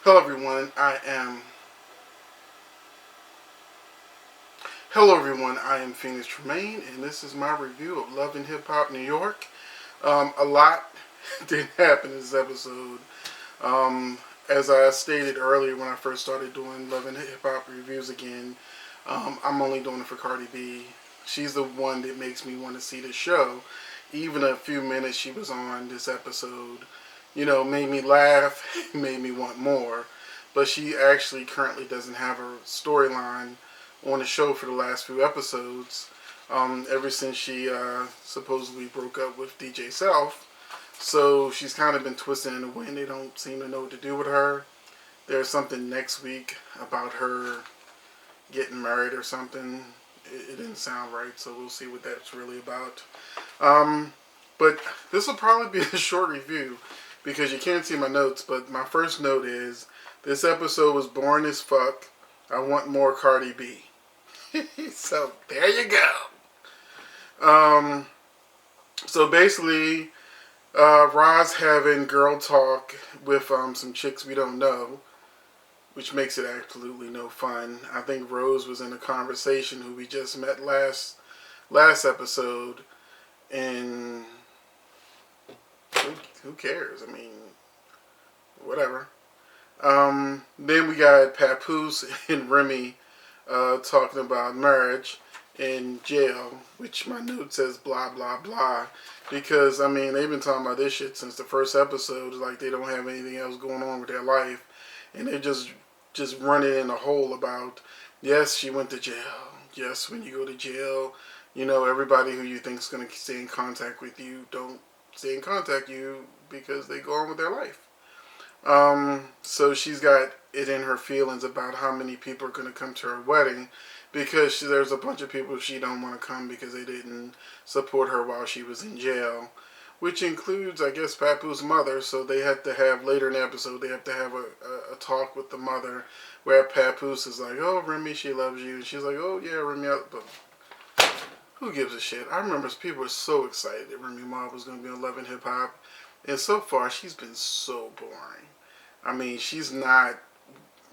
Hello everyone, I am Hello everyone, I am Phoenix Tremaine and this is my review of Love and Hip Hop New York. A lot didn't happen in this episode. Um, as I stated earlier when I first started doing Love and Hip Hop reviews again, I'm only doing it for Cardi B. She's the one that makes me want to see the show. Even a few minutes she was on this episode, made me laugh, made me want more. But she actually currently doesn't have a storyline on the show for the last few episodes. Ever since she supposedly broke up with DJ Self, so she's kind of been twisted in the wind. They don't seem to know what to do with her. There's something next week about her getting married or something. It didn't sound right, so we'll see what that's really about. Um, but this will probably be a short review because you can't see my notes. But my first note is this episode was boring as fuck. I want more Cardi B. So there you go. So basically, Roz having girl talk with some chicks we don't know, which makes it absolutely no fun. I think Rose was in a conversation who we just met last episode, and who cares? I mean, whatever. Then we got Papoose and Remy talking about marriage in jail, which my note says blah blah blah, because I mean they've been talking about this shit since the first episode. Like they don't have anything else going on with their life, and they're just running in a hole about yes she went to jail. Yes, when you go to jail, everybody who you think is going to stay in contact with you don't stay in contact with you because they go on with their life. So she's got it in her feelings about how many people are going to come to her wedding because there's a bunch of people she don't want to come because they didn't support her while she was in jail, which includes, I guess, Papoose' mother. So they have to have, later in the episode, they have to have a talk with the mother where Papoose is like, oh, Remy, she loves you. And she's like, oh, yeah, Remy, but who gives a shit? I remember people were so excited that Remy Ma was going to be on Love and Hip Hop. And so far, she's been so boring. I mean, she's not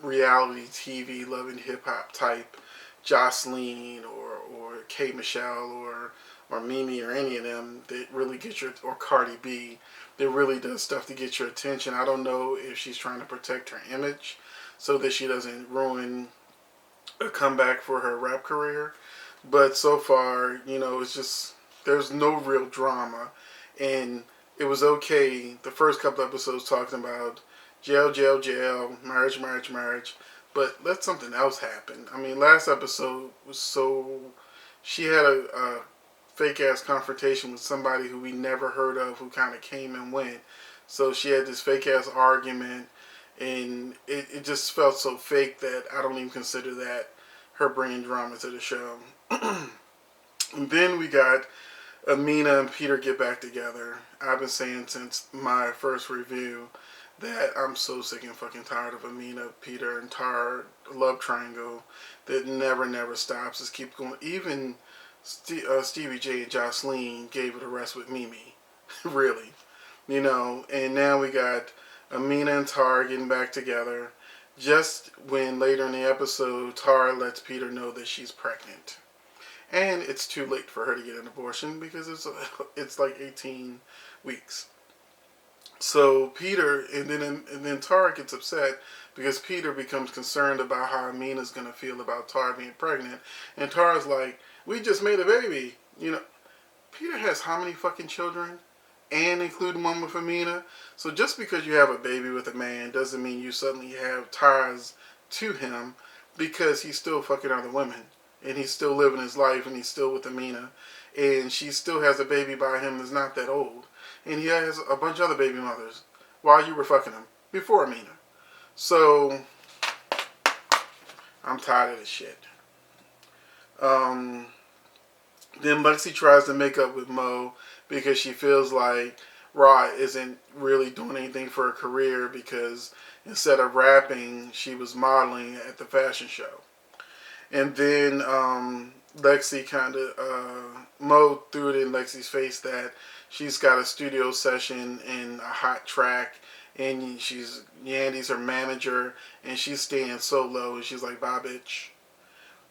reality TV, Love and Hip Hop type Jocelyn or K Michelle or Mimi or any of them that really get your, or Cardi B, that really does stuff to get your attention. I don't know if she's trying to protect her image so that she doesn't ruin a comeback for her rap career. But so far, it's just there's no real drama, and it was okay. The first couple episodes talking about jail, jail, jail, marriage, marriage, marriage, but let something else happen. I mean, last episode was so she had a fake ass confrontation with somebody who we never heard of, who kind of came and went. So she had this fake ass argument, and it just felt so fake that I don't even consider that her bringing drama to the show. And then we got Amina and Peter get back together. I've been saying since my first review that I'm so sick and fucking tired of Amina, Peter, and Tara love triangle that never stops. Just keeps going. Even Stevie J and Jocelyn gave it a rest with Mimi. Really. And now we got Amina and Tara getting back together. Just when later in the episode, Tara lets Peter know that she's pregnant. And it's too late for her to get an abortion because it's like 18 weeks. So Peter and then Tara gets upset because Peter becomes concerned about how Amina's gonna feel about Tara being pregnant, and Tara's like, "We just made a baby." Peter has how many fucking children, and including one with Amina. So just because you have a baby with a man doesn't mean you suddenly have ties to him, because he's still fucking other women, and he's still living his life, and he's still with Amina, and she still has a baby by him that's not that old, and he has a bunch of other baby mothers while you were fucking him before Amina. So I'm tired of this shit. Um, then Lexi tries to make up with Mo because she feels like Raw isn't really doing anything for her career because instead of rapping, she was modeling at the fashion show. And then Lexi kind of, Mo threw it in Lexi's face that she's got a studio session and a hot track and Yandy's her manager, and she's staying solo, and she's like, "Bye, bitch."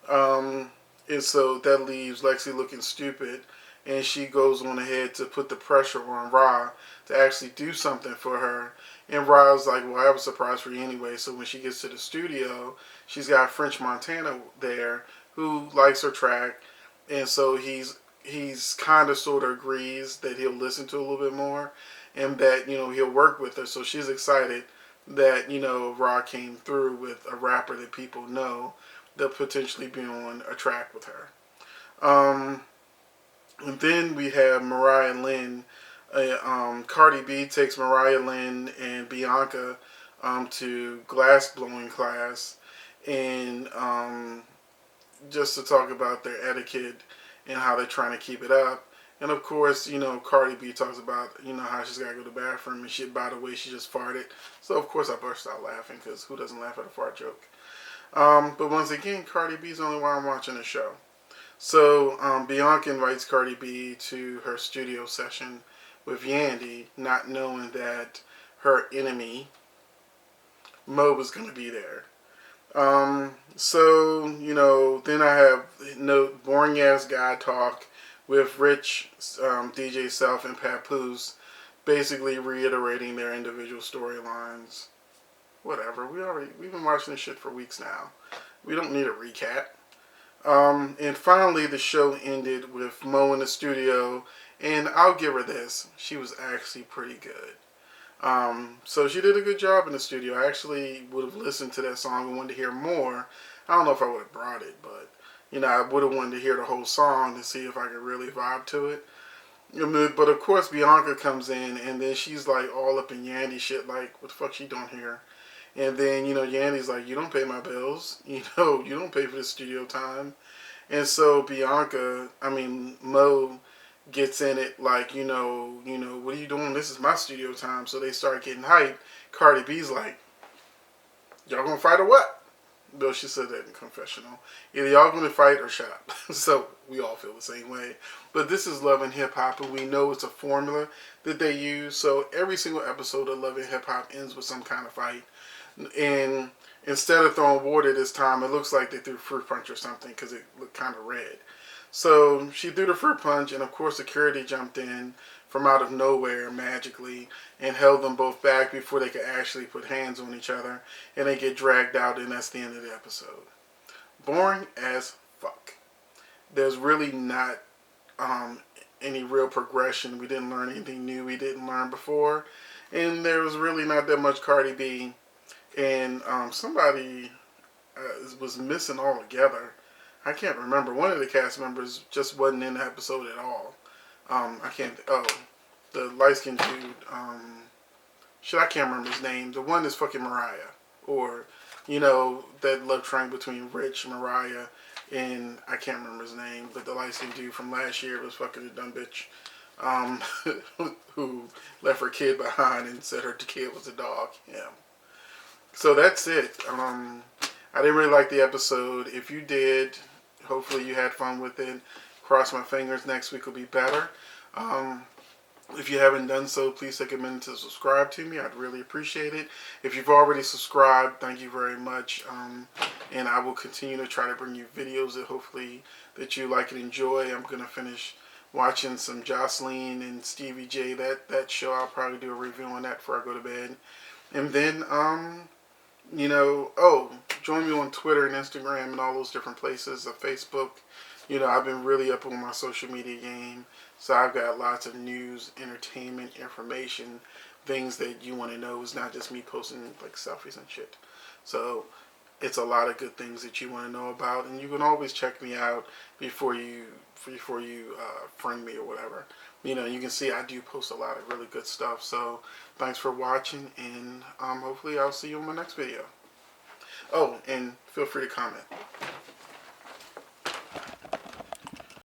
Um, and so that leaves Lexi looking stupid, and she goes on ahead to put the pressure on Ra to actually do something for her. And Ra's like, "Well, I have a surprise for you anyway." So when she gets to the studio, she's got French Montana there who likes her track, and so he's kind of sort of agrees that he'll listen to a little bit more, and that he'll work with her. So she's excited that Ra came through with a rapper that people know they'll potentially be on a track with her. Um, and then we have Mariah Lynn. Cardi B takes Mariah Lynn and Bianca to glass blowing class, and just to talk about their etiquette and how they're trying to keep it up. And of course, Cardi B talks about, how she's got to go to the bathroom and shit. By the way, she just farted. So of course I burst out laughing, because who doesn't laugh at a fart joke? But once again, Cardi B's the only one I'm watching the show. So Bianca invites Cardi B to her studio session with Yandy, not knowing that her enemy, Mo, was going to be there. Then I have boring ass guy talk with Rich, DJ Self, and Papoose, basically reiterating their individual storylines. Whatever. We've been watching this shit for weeks now. We don't need a recap. And finally, the show ended with Mo in the studio, and I'll give her this. She was actually pretty good. So she did a good job in the studio. I actually would have listened to that song and wanted to hear more. I don't know if I would have brought it, but I would have wanted to hear the whole song to see if I could really vibe to it. But of course, Bianca comes in, and then she's like all up in Yandy shit, like, what the fuck she doing here? And then Yandy's like, "You don't pay my bills. You don't pay for the studio time." And so Mo gets in it like, "What are you doing? This is my studio time." So they start getting hyped. Cardi B's like, "Y'all gonna fight or what?" Though she said that in confessional. Either y'all gonna fight or shut up. So we all feel the same way. But this is Love and Hip Hop, and we know it's a formula that they use. So every single episode of Love and Hip Hop ends with some kind of fight. And instead of throwing water this time, it looks like they threw fruit punch or something, because it looked kind of red. So she threw the fruit punch, and of course security jumped in from out of nowhere magically and held them both back before they could actually put hands on each other, and they get dragged out, and that's the end of the episode. Boring as fuck. There's really not any real progression. We didn't learn anything new we didn't learn before, and there was really not that much Cardi B. And somebody was missing altogether. I can't remember. One of the cast members just wasn't in the episode at all. I can't. Oh, the light skinned dude. I can't remember his name. The one is fucking Mariah, or that love triangle between Rich, Mariah, and I can't remember his name. But the light skinned dude from last year was fucking a dumb bitch. Who left her kid behind and said her kid was a dog. Yeah. So that's it. I didn't really like the episode. If you did, hopefully you had fun with it. Cross my fingers, next week will be better. If you haven't done so, please take a minute to subscribe to me. I'd really appreciate it. If you've already subscribed, thank you very much. And I will continue to try to bring you videos that hopefully that you like and enjoy. I'm going to finish watching some Jocelyn and Stevie J. That show, I'll probably do a review on that before I go to bed. And then, join me on Twitter and Instagram and all those different places, Facebook. I've been really up on my social media game. So I've got lots of news, entertainment, information, things that you want to know. It's not just me posting like selfies and shit. So it's a lot of good things that you want to know about, and you can always check me out before you friend me or whatever. You can see I do post a lot of really good stuff. So thanks for watching, and hopefully I'll see you in my next video. Oh, and feel free to comment.